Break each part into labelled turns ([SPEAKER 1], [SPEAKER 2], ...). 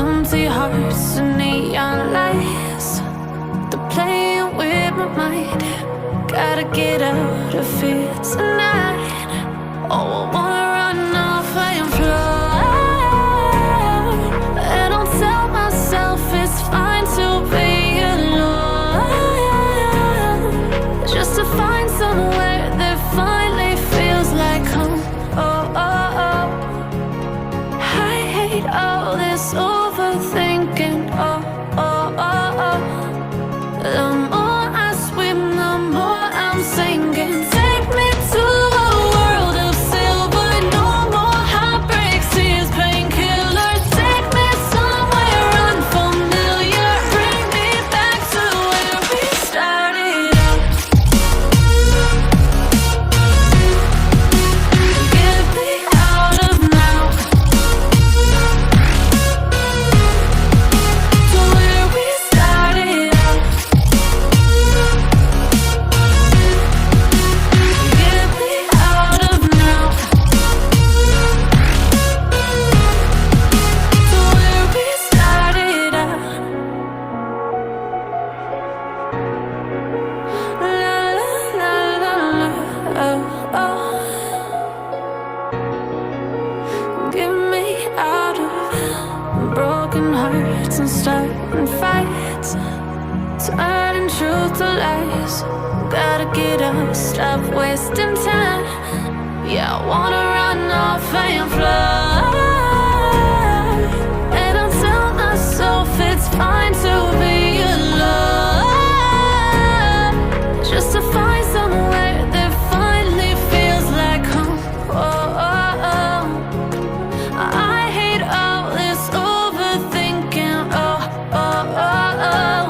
[SPEAKER 1] empty hearts and neon lights. They're playing with my mind. Gotta get out of here tonight. Oh, I wanna run off and fly. And I'll tell myself it's fine to be alone, just to find somewhere that finally feels like home. Oh, oh, oh. I hate all this overthinking. Oh, oh, oh, oh. The more I swim, the more I'm sinking. Take me to a world of silver. No more heartbreaks, tears, painkillers. Take me somewhere unfamiliar. Bring me back to where we started out. Get me out of now, to where we started out. Get me out of now, to where we started out. La la la la la, oh, oh. Get me out of broken hearts and starting fights, turning truth to lies. Gotta get up, stop wasting time. Yeah, I wanna run off and fly. And I'll tell myself it's fine to be alone, just to find somewhere that finally feels like home. Oh, oh, oh. I hate all this overthinking. Oh, oh, oh, oh.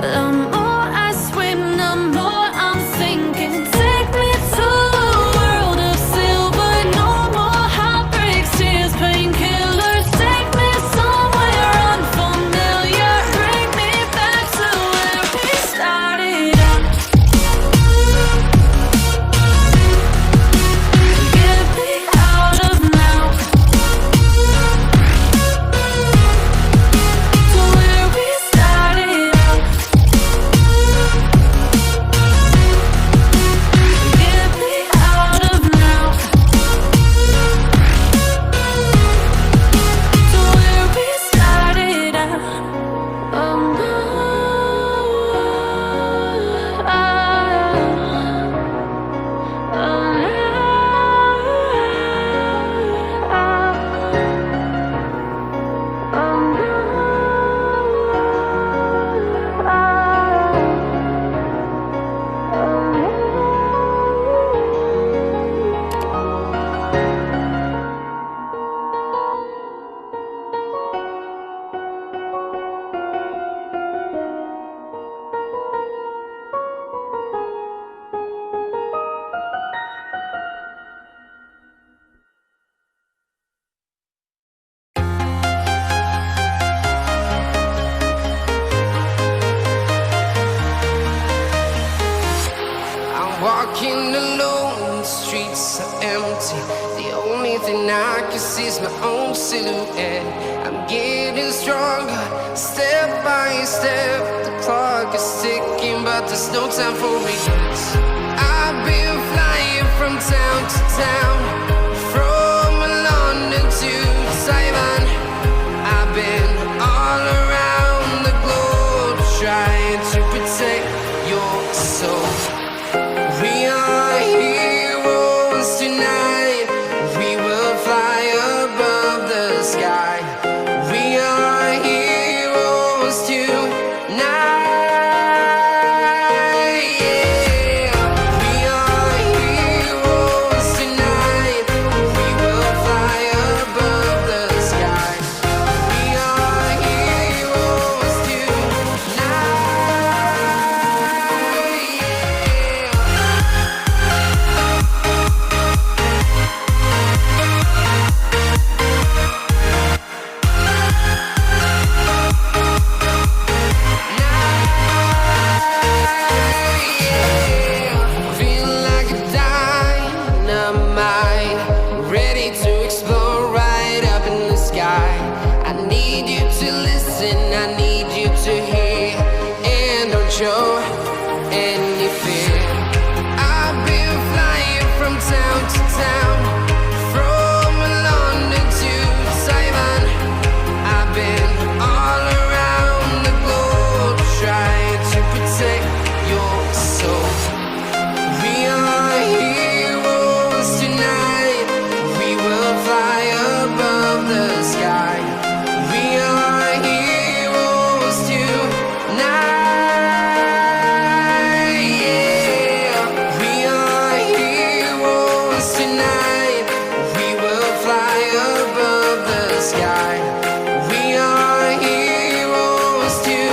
[SPEAKER 1] The more I swim, the more I'm sinking. Take me to a world of silver. No more heartbreaks, tears, painkillers. Take me somewhere unfamiliar. Bring me back to where we started out. Get me out of now, to where we started out. Get me out of now, to where we started out. Oh no,
[SPEAKER 2] I'm walking alone, the streets are empty. The only thing I can see is my own silhouette. I'm getting stronger, step by step. The clock is ticking, but there's no time for regrets. I've been flying from town to town, from London to Taiwan. I've been all around the globe, trying to protect your soul. We are heroes tonight. We will fly above the sky. We are heroes tonight. Yeah. We are heroes tonight. listen, I need you to hear, and don't show any fear. I've been flying from town to town, from London to Taiwan. I've been all around the globe trying to protect your soul. We are heroes tonight. We will fly above the sky. We are heroes tonight. Yeah. We are heroes tonight. We will fly above the sky. We are heroes tonight.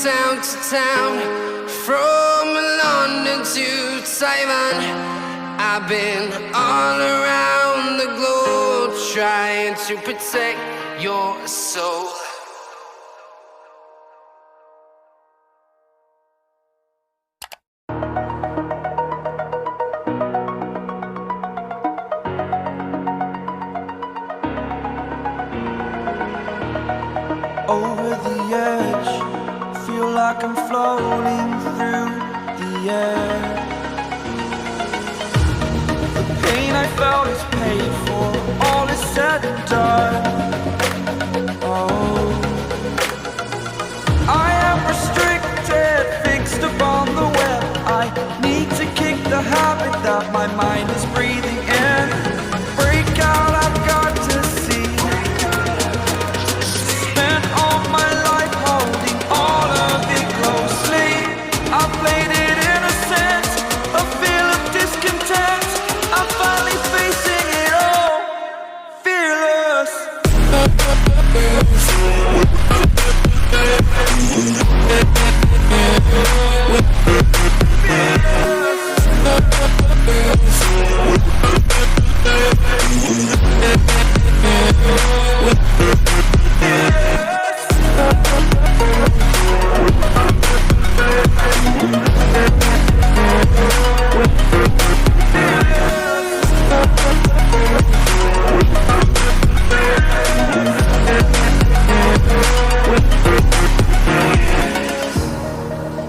[SPEAKER 2] Town to town, from London to Taiwan. I've been all around the globe trying to protect your soul.
[SPEAKER 3] Over the edge, feel like I'm floating through the air. The pain I felt is paid for, all is said and done. Oh, I am restricted, fixed upon the web. I need to kick the habit that my mind is breathing in. Break out, I've got to see. Spent all my life holding all of it closely. I played it innocent, a feel of discontent. I'm finally facing it all, fearless.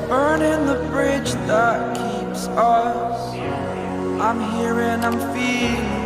[SPEAKER 3] Burning the bridge that keeps us. I'm here and I'm feeling